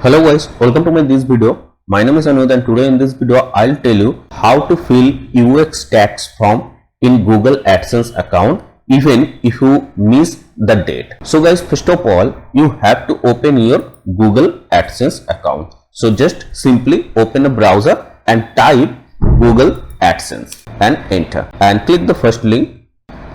Hello guys, welcome to this video. My name is Anuj and today in this video I'll tell you how to fill UX tax form in Google AdSense account even if you miss the date. So guys, first of all you have to open your Google AdSense account. So just simply open a browser and type Google AdSense and enter and click the first link.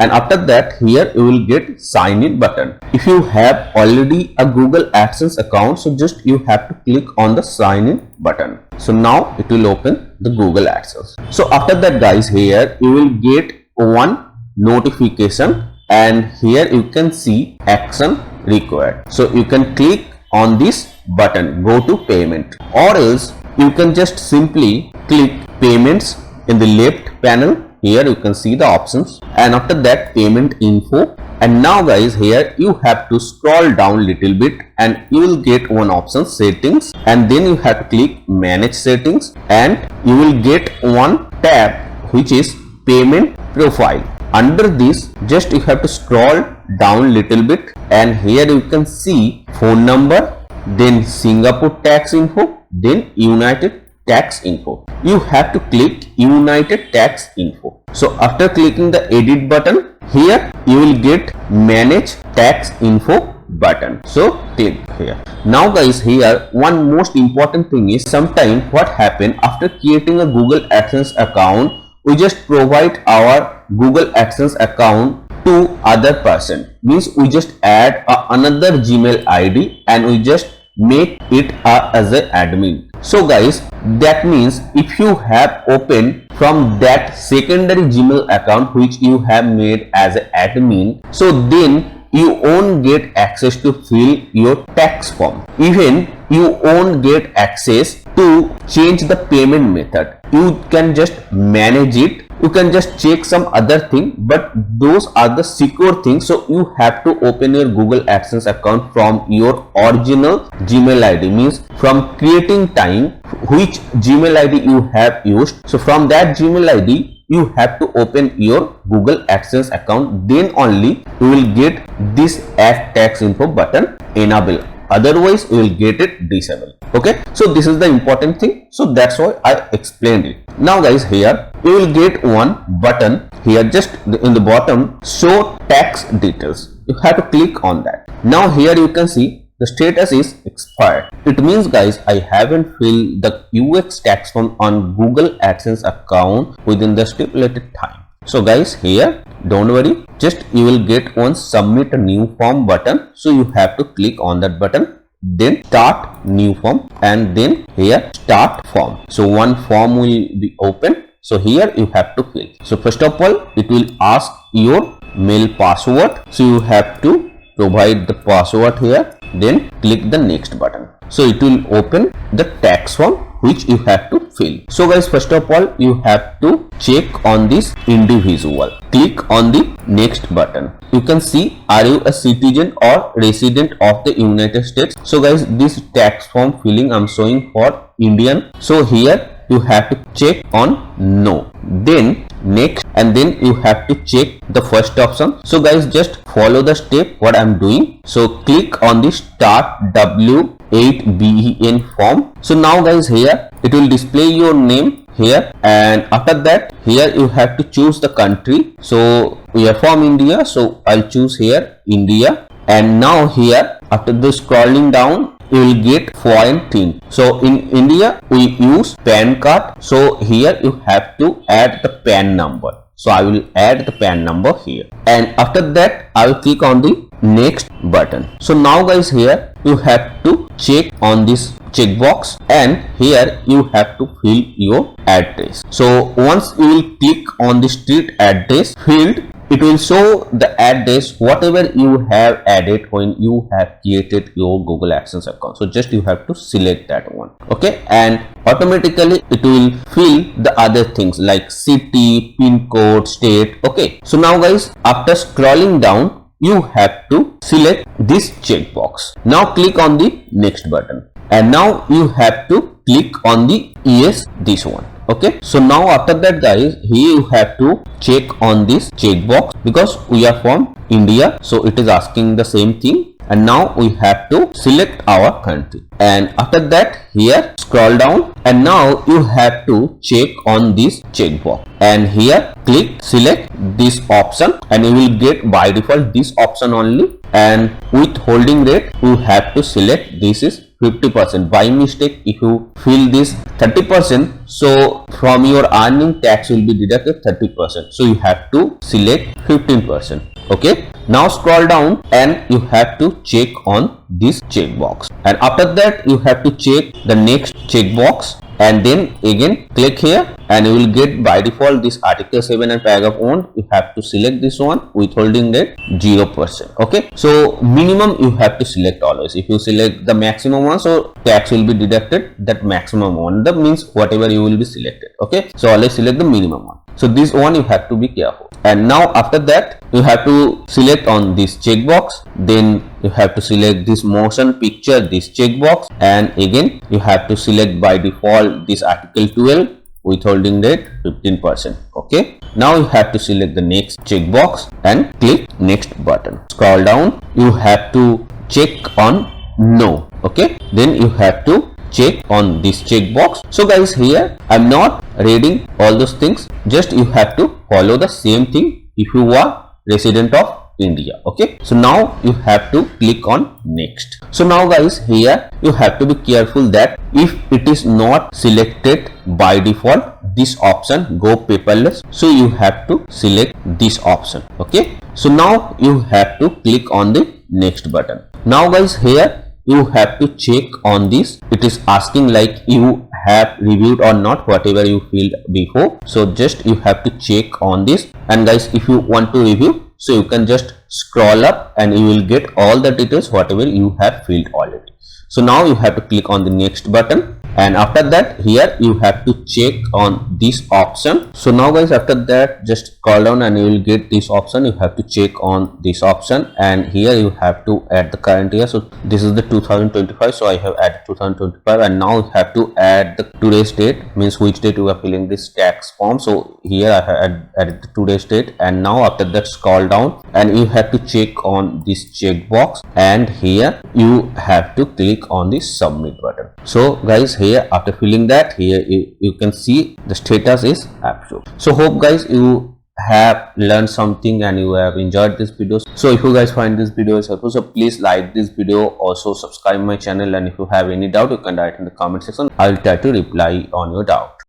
And after that here you will get sign in button. If you have already a Google AdSense account, so just you have to click on the sign in button. So now it will open the Google AdSense. So after that guys, here you will get one notification and here you can see action required. So you can click on this button, go to payment, or else you can just simply click payments in the left panel. Here you can see the options and after that payment info, and now guys here you have to scroll down little bit and you will get one option settings, and then you have to click manage settings and you will get one tab which is payment profile. Under this just you have to scroll down little bit and here you can see phone number, then Singapore tax info, then United tax info. You have to click United tax info. So after clicking the edit button, here you will get manage tax info button. So click here. Now guys, here one most important thing is sometimes what happen after creating a Google AdSense account, we just provide our Google AdSense account to other person. Means we just add another Gmail ID and we just make it as an admin. So guys, that means if you have opened from that secondary Gmail account which you have made as an admin, so then you won't get access to fill your tax form. Even you won't get access to change the payment method. You can just manage it. You can just check some other thing, but those are the secure things. So you have to open your Google AdSense account from your original Gmail ID, means from creating time which Gmail ID you have used. So from that Gmail ID you have to open your Google AdSense account, then only you will get this add tax info button enable. Otherwise you will get it disabled. Okay, so this is the important thing, so that's why I explained it. Now guys, here you will get one button here just in the bottom, show tax details. You have to click on that. Now here you can see the status is expired. It means guys, I haven't filled the UX tax form on Google AdSense account within the stipulated time. So guys, here don't worry, just you will get one submit a new form button. So you have to click on that button, then start new form, and then here start form. So one form will be open. So here you have to fill. So first of all it will ask your mail password. So you have to provide the password here, then click the next button. So it will open the tax form which you have to fill. So guys, first of all you have to check on this individual. Click on the next button. You can see, are you a citizen or resident of the United States? So guys, this tax form filling I'm showing for Indian. So here you have to check on no, then next, and then you have to check the first option. So guys, just follow the step what I'm doing. So click on the start W-8BEN form. So now guys, here it will display your name here, and after that here you have to choose the country. So we are from India, so I'll choose here India. And now here after the scrolling down you will get foreign thing. So in India we use PAN card. So here you have to add the PAN number. So I will add the PAN number here, and after that I will click on the next button. So now guys, here you have to check on this checkbox and here you have to fill your address. So once you will click on the street address field, it will show the address whatever you have added when you have created your Google AdSense account. So just you have to select that one. Okay, and automatically it will fill the other things like city, pin code, state. Okay, so now guys, after scrolling down you have to select this checkbox. Now click on the next button and now you have to click on the yes, this one. Okay, so now after that guys, here you have to check on this checkbox because we are from India, so it is asking the same thing. and now we have to select our country, and after that here scroll down, and now you have to check on this checkbox, and here click select this option, and you will get by default this option only, and withholding rate you have to select this is 50%. By mistake if you fill this 30%, so from your earning tax will be deducted 30%, so you have to select 15%. Okay, now scroll down and you have to check on this checkbox, and after that you have to check the next checkbox, and then again click here, and you will get by default this article 7 and paragraph 1. You have to select this one, withholding rate 0%. Okay, so minimum you have to select always. If you select the maximum one, so tax will be deducted that maximum one, that means whatever you will be selected. Okay, so always select the minimum one, so this one you have to be careful. And now after that you have to select on this checkbox, then you have to select this motion picture, this checkbox, and again you have to select by default this article 12, withholding rate 15%. Okay, now you have to select the next checkbox and click next button. Scroll down, you have to check on no. Okay, then you have to check on this checkbox. So guys, here I'm not reading all those things, just you have to follow the same thing if you are resident of India. Okay, so now you have to click on next. So now guys, here you have to be careful that if it is not selected by default this option go paperless, so you have to select this option. Okay, so now you have to click on the next button. Now guys, here you have to check on this. It is asking like you have reviewed or not whatever you filled before, so just you have to check on this. And guys, if you want to review, so you can just scroll up and you will get all the details whatever you have filled already. So now you have to click on the next button, and after that here you have to check on this option. So now guys, after that just scroll down and you will get this option. You have to check on this option, and here you have to add the current year. So this is the 2025, so I have added 2025, and now you have to add the today's date, means which date you are filling this tax form. So here I have added the today's date, and now after that scroll down and you have to check on this checkbox, and here you have to click on the submit button. So guys, here after filling that, here you can see the status is approved. So hope guys you have learned something and you have enjoyed this video. So if you guys find this video is helpful, so please like this video, also subscribe my channel, and if you have any doubt you can write in the comment section. I will try to reply on your doubt.